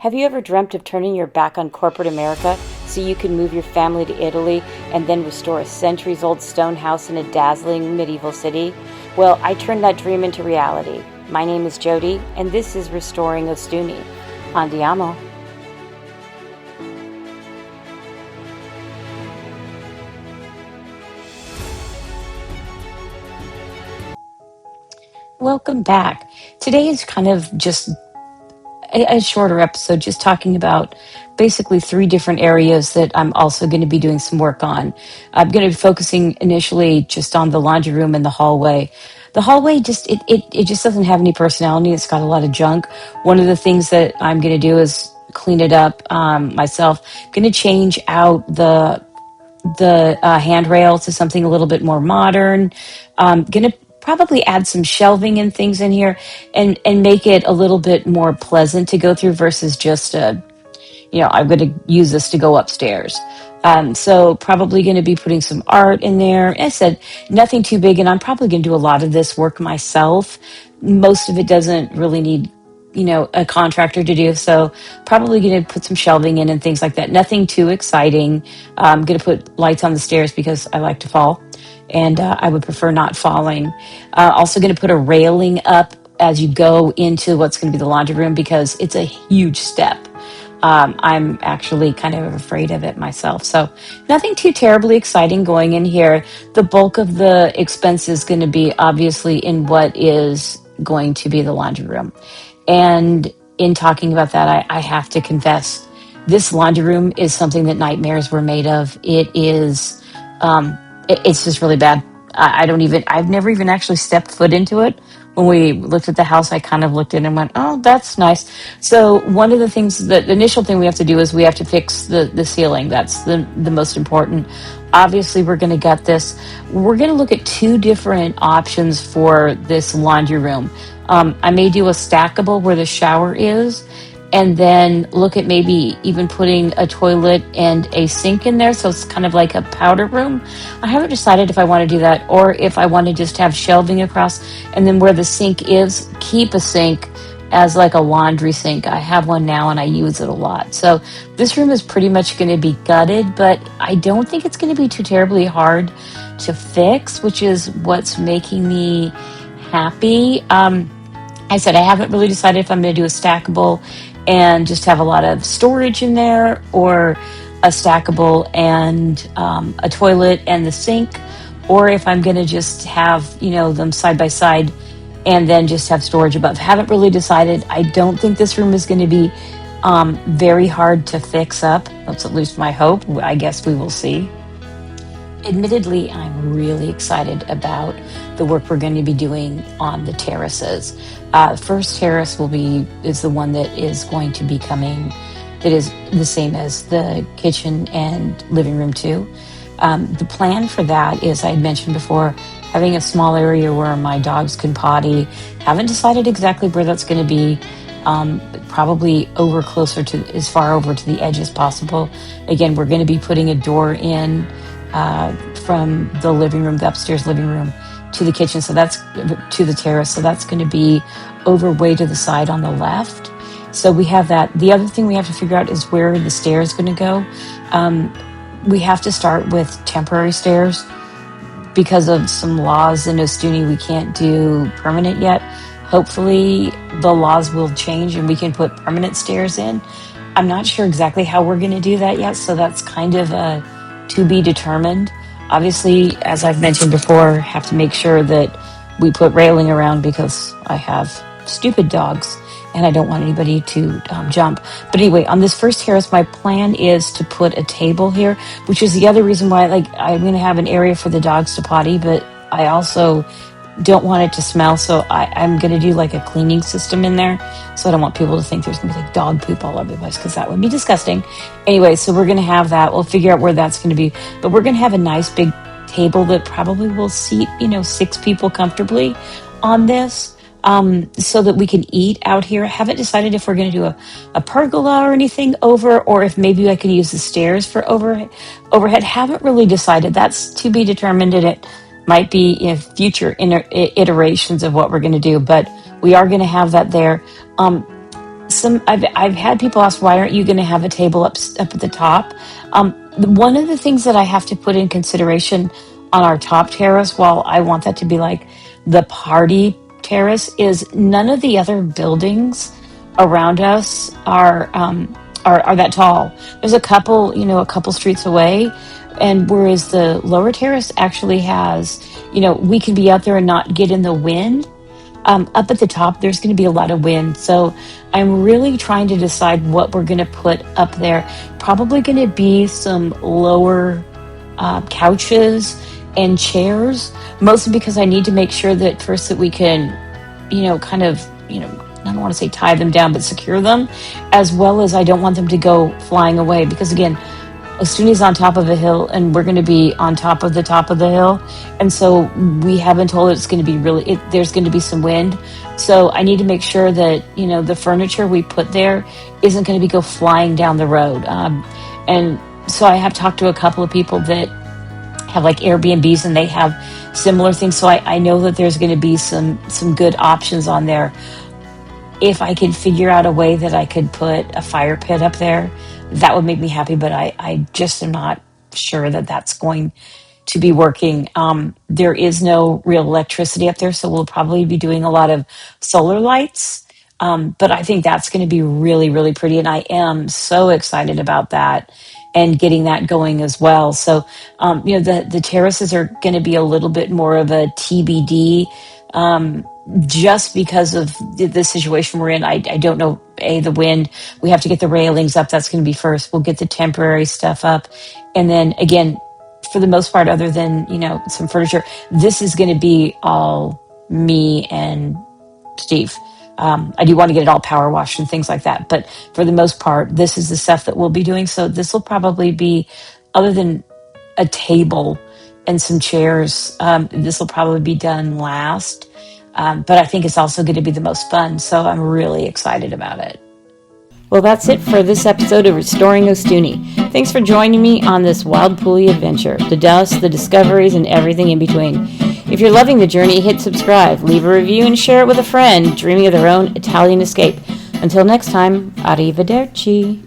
Have you ever dreamt of turning your back on corporate America so you can move your family to Italy and then restore a centuries-old stone house in a dazzling medieval city? Well, I turned that dream into reality. My name is Jody, and this is Restoring-Ostuni. Andiamo. Welcome back. Today is kind of just a shorter episode, just talking about basically three different areas that I'm also going to be doing some work on. I'm going to be focusing initially just on the laundry room and the hallway. The hallway it just doesn't have any personality. It's got a lot of junk. One of the things that I'm going to do is clean it up myself. Going to change out the handrail to something a little bit more modern. Going to probably add some shelving and things in here and make it a little bit more pleasant to go through versus just I'm going to use this to go upstairs. So probably going to be putting some art in there. I said nothing too big, and I'm probably going to do a lot of this work myself. Most of it doesn't really need, a contractor to do. So probably going to put some shelving in and things like that. Nothing too exciting. I'm going to put lights on the stairs because I like to fall, and I would prefer not falling. Also going to put a railing up as you go into what's going to be the laundry room because it's a huge step. I'm actually kind of afraid of it myself. So nothing too terribly exciting going in here. The bulk of the expense is going to be obviously in what is going to be the laundry room. And in talking about that, I have to confess, this laundry room is something that nightmares were made of. It's just really bad. I've never even actually stepped foot into it. When we looked at the house, I kind of looked in and went, oh, that's nice. So one of the things, the initial thing we have to do is we have to fix the ceiling. That's the most important. Obviously, we're going to gut this. We're going to look at two different options for this laundry room. I may do a stackable where the shower is, and then look at maybe even putting a toilet and a sink in there, so it's kind of like a powder room. I haven't decided if I want to do that or if I want to just have shelving across, and then where the sink is, keep a sink as like a laundry sink. I have one now and I use it a lot. So this room is pretty much going to be gutted, but I don't think it's going to be too terribly hard to fix, which is what's making me happy. I said I haven't really decided if I'm going to do a stackable and just have a lot of storage in there, or a stackable and a toilet and the sink, or if I'm going to just have, them side by side and then just have storage above. Haven't really decided. I don't think this room is going to be very hard to fix up. That's at least my hope. I guess we will see. Admittedly, I'm really excited about the work we're going to be doing on the terraces. First terrace is the one that is going to be coming, that is the same as the kitchen and living room too. The plan for that is, I had mentioned before, having a small area where my dogs can potty. Haven't decided exactly where that's going to be. Probably as far over to the edge as possible. Again, we're going to be putting a door in from the living room, the upstairs living room, to the kitchen. So that's to the terrace. So that's going to be over way to the side on the left. So we have that. The other thing we have to figure out is where the stairs going to go. We have to start with temporary stairs because of some laws in Ostuni. We can't do permanent yet. Hopefully the laws will change and we can put permanent stairs in. I'm not sure exactly how we're going to do that yet. So that's kind of to be determined. Obviously, as I've mentioned before, have to make sure that we put railing around because I have stupid dogs and I don't want anybody to jump. But anyway, on this first terrace, my plan is to put a table here, which is the other reason why I'm going to have an area for the dogs to potty, but I also don't want it to smell. So I'm going to do like a cleaning system in there. So I don't want people to think there's going to be like dog poop all over the place because that would be disgusting. Anyway, so we're going to have that. We'll figure out where that's going to be. But we're going to have a nice big table that probably will seat, 6 people comfortably on this, so that we can eat out here. I haven't decided if we're going to do a pergola or anything over, or if maybe I can use the stairs for overhead. Haven't really decided. That's to be determined, and it might be in future iterations of what we're going to do, but we are going to have that there. I've had people ask, why aren't you going to have a table up at the top? One of the things that I have to put in consideration on our top terrace, while I want that to be like the party terrace, is none of the other buildings around us are that tall. There's a couple, a couple streets away, and whereas the lower terrace actually has, we can be out there and not get in the wind. Up at the top, there's going to be a lot of wind. So I'm really trying to decide what we're going to put up there. Probably going to be some lower couches and chairs, mostly because I need to make sure that first that we can, kind of, I don't want to say tie them down, but secure them, as well as I don't want them to go flying away. Because again, Ostuni's on top of a hill, and we're going to be on top of the hill, and so we haven't told it's going to be there's going to be some wind. So I need to make sure that the furniture we put there isn't going to go flying down the road. And so I have talked to a couple of people that have like Airbnbs, and they have similar things. So I know that there's going to be some good options on there. If I could figure out a way that I could put a fire pit up there, that would make me happy. But I just am not sure that that's going to be working. There is no real electricity up there, so we'll probably be doing a lot of solar lights. But I think that's going to be really, really pretty. And I am so excited about that and getting that going as well. So, the terraces are going to be a little bit more of a TBD. Just because of the situation we're in. I don't know, the wind. We have to get the railings up. That's going to be first. We'll get the temporary stuff up. And then again, for the most part, other than, some furniture, this is going to be all me and Steve. I do want to get it all power washed and things like that. But for the most part, this is the stuff that we'll be doing. So this will probably be, other than a table and some chairs, this will probably be done last. But I think it's also going to be the most fun. So I'm really excited about it. Well, that's it for this episode of Restoring-Ostuni. Thanks for joining me on this wild pulley adventure. The dust, the discoveries, and everything in between. If you're loving the journey, hit subscribe, leave a review, and share it with a friend dreaming of their own Italian escape. Until next time, arrivederci.